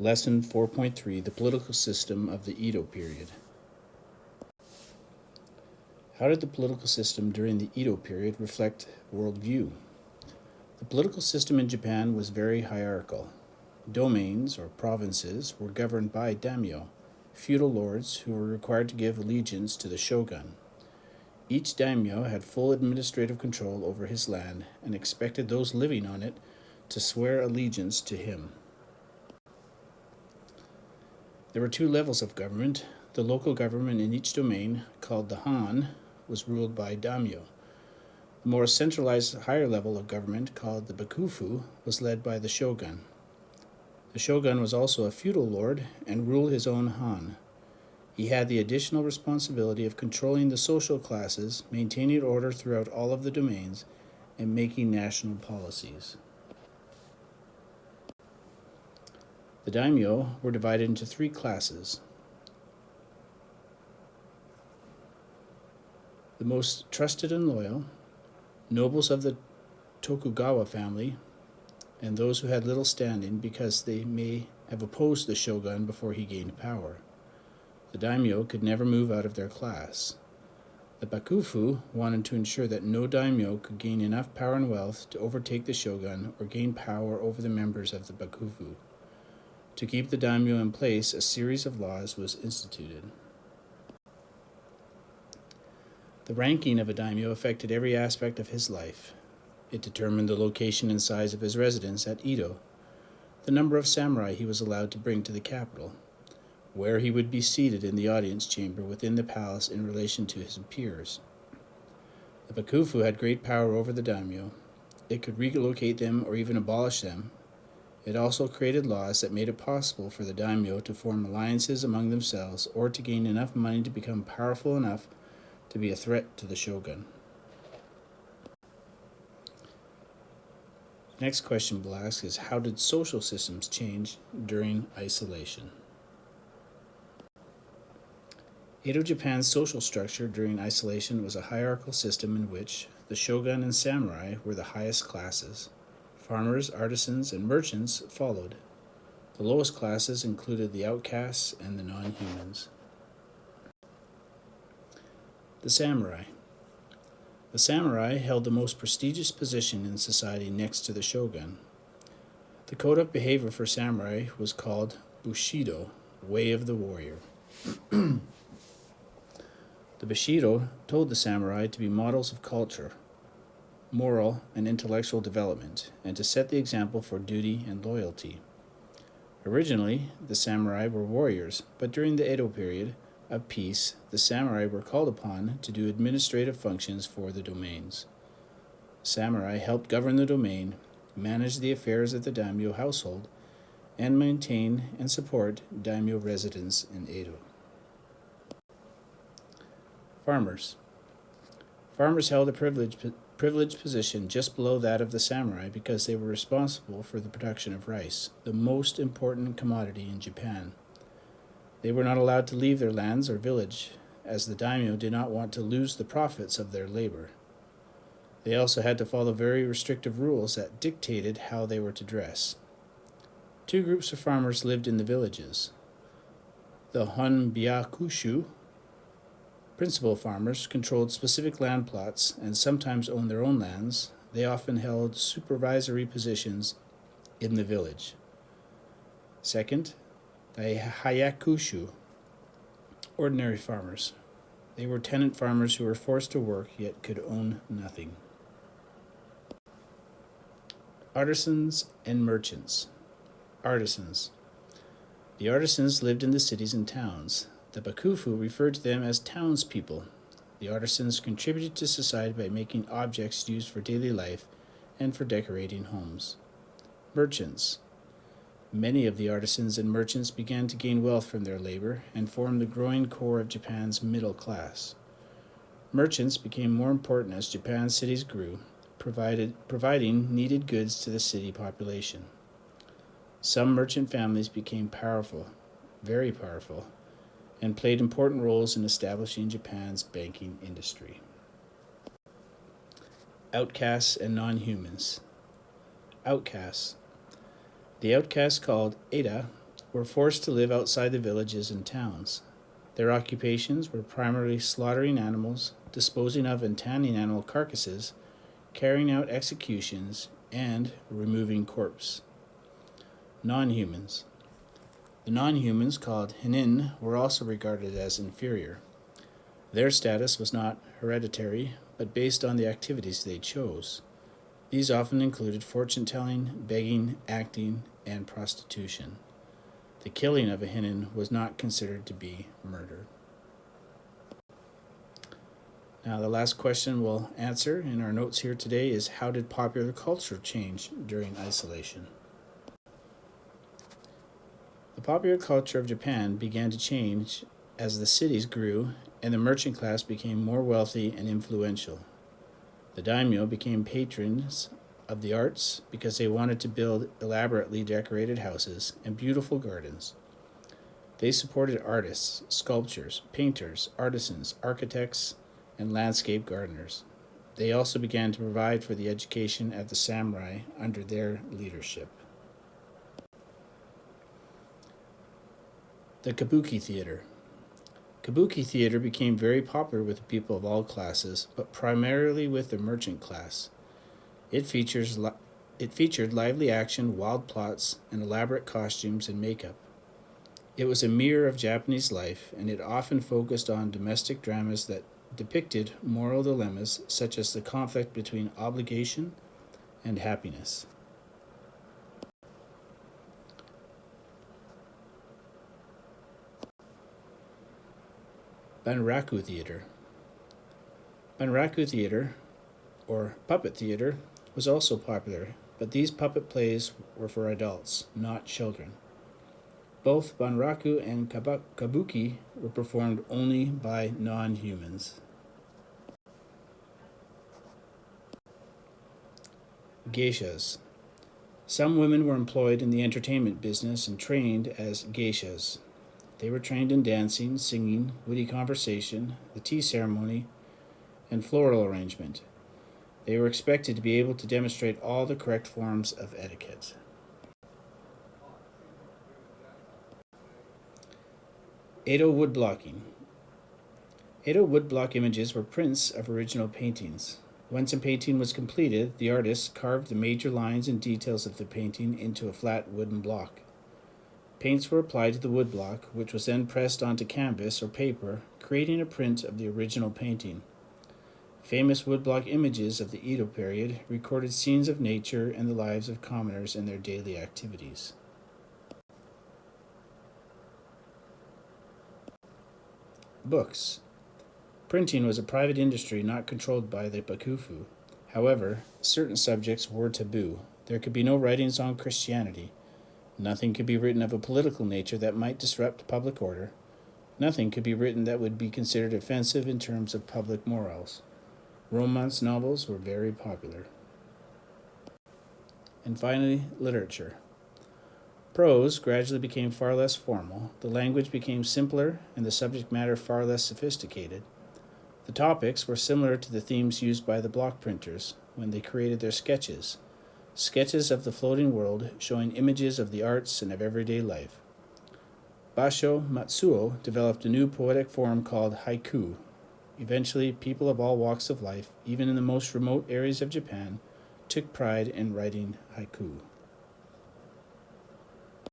Lesson 4.3, The Political System of the Edo Period. How did the political system during the Edo period reflect worldview? The political system in Japan was very hierarchical. Domains, or provinces, were governed by daimyo, feudal lords who were required to give allegiance to the shogun. Each daimyo had full administrative control over his land and expected those living on it to swear allegiance to him. There were two levels of government. The local government in each domain, called the Han, was ruled by daimyo. The more centralized higher level of government, called the bakufu, was led by the shogun. The shogun was also a feudal lord and ruled his own Han. He had the additional responsibility of controlling the social classes, maintaining order throughout all of the domains, and making national policies. The daimyo were divided into three classes. The most trusted and loyal, nobles of the Tokugawa family, and those who had little standing because they may have opposed the shogun before he gained power. The daimyo could never move out of their class. The bakufu wanted to ensure that no daimyo could gain enough power and wealth to overtake the shogun or gain power over the members of the bakufu. To keep the daimyo in place, a series of laws was instituted. The ranking of a daimyo affected every aspect of his life. It determined the location and size of his residence at Edo, the number of samurai he was allowed to bring to the capital, where he would be seated in the audience chamber within the palace in relation to his peers. The bakufu had great power over the daimyo. It could relocate them or even abolish them. It also created laws that made it possible for the daimyo to form alliances among themselves or to gain enough money to become powerful enough to be a threat to the shogun. The next question we'll ask is, how did social systems change during isolation? Edo Japan's social structure during isolation was a hierarchical system in which the shogun and samurai were the highest classes. Farmers, artisans, and merchants followed. The lowest classes included the outcasts and the non-humans. The samurai. The samurai held the most prestigious position in society next to the shogun. The code of behavior for samurai was called Bushido, Way of the Warrior. The Bushido told the samurai to be models of culture, moral and intellectual development, and to set the example for duty and loyalty. Originally, the samurai were warriors, but during the Edo period of peace, the samurai were called upon to do administrative functions for the domains. Samurai helped govern the domain, manage the affairs of the daimyo household, and maintain and support daimyo residents in Edo. Farmers. Farmers held a privileged position just below that of the samurai because they were responsible for the production of rice, the most important commodity in Japan. They were not allowed to leave their lands or village, as the daimyo did not want to lose the profits of their labor. They also had to follow very restrictive rules that dictated how they were to dress. Two groups of farmers lived in the villages. The Honbyakushu, principal farmers, controlled specific land plots and sometimes owned their own lands. They often held supervisory positions in the village. Second, the Hayakushu, ordinary farmers. They were tenant farmers who were forced to work yet could own nothing. Artisans and merchants. Artisans. The artisans lived in the cities and towns. The bakufu referred to them as townspeople. The artisans contributed to society by making objects used for daily life and for decorating homes. Merchants. Many of the artisans and merchants began to gain wealth from their labor and formed the growing core of Japan's middle class. Merchants became more important as Japan's cities grew, providing needed goods to the city population. Some merchant families became powerful, very powerful, and played important roles in establishing Japan's banking industry. Outcasts and non-humans. Outcasts. The outcasts called Eda were forced to live outside the villages and towns. Their occupations were primarily slaughtering animals, disposing of and tanning animal carcasses, carrying out executions, and removing corpses. Non-humans. The non-humans, called hinin, were also regarded as inferior. Their status was not hereditary, but based on the activities they chose. These often included fortune-telling, begging, acting, and prostitution. The killing of a hinin was not considered to be murder. Now, the last question we'll answer in our notes here today is, how did popular culture change during isolation? The popular culture of Japan began to change as the cities grew and the merchant class became more wealthy and influential. The daimyo became patrons of the arts because they wanted to build elaborately decorated houses and beautiful gardens. They supported artists, sculptors, painters, artisans, architects, and landscape gardeners. They also began to provide for the education of the samurai under their leadership. The Kabuki Theater. Kabuki theater became very popular with people of all classes, but primarily with the merchant class. It featured lively action, wild plots, and elaborate costumes and makeup. It was a mirror of Japanese life, and it often focused on domestic dramas that depicted moral dilemmas such as the conflict between obligation and happiness. Bunraku Theater. Bunraku Theater, or puppet theater, was also popular, but these puppet plays were for adults, not children. Both Bunraku and Kabuki were performed only by non-humans. Geishas. Some women were employed in the entertainment business and trained as geishas. They were trained in dancing, singing, witty conversation, the tea ceremony, and floral arrangement. They were expected to be able to demonstrate all the correct forms of etiquette. Edo woodblocking. Edo woodblock images were prints of original paintings. Once a painting was completed, the artist carved the major lines and details of the painting into a flat wooden block. Paints were applied to the woodblock, which was then pressed onto canvas or paper, creating a print of the original painting. Famous woodblock images of the Edo period recorded scenes of nature and the lives of commoners and their daily activities. Books. Printing was a private industry not controlled by the bakufu. However, certain subjects were taboo. There could be no writings on Christianity. Nothing could be written of a political nature that might disrupt public order. Nothing could be written that would be considered offensive in terms of public morals. Romance novels were very popular. And finally, literature. Prose gradually became far less formal, the language became simpler, and the subject matter far less sophisticated. The topics were similar to the themes used by the block printers when they created their sketches. Sketches of the floating world showing images of the arts and of everyday life. Basho Matsuo developed a new poetic form called haiku. Eventually, people of all walks of life, even in the most remote areas of Japan, took pride in writing haiku.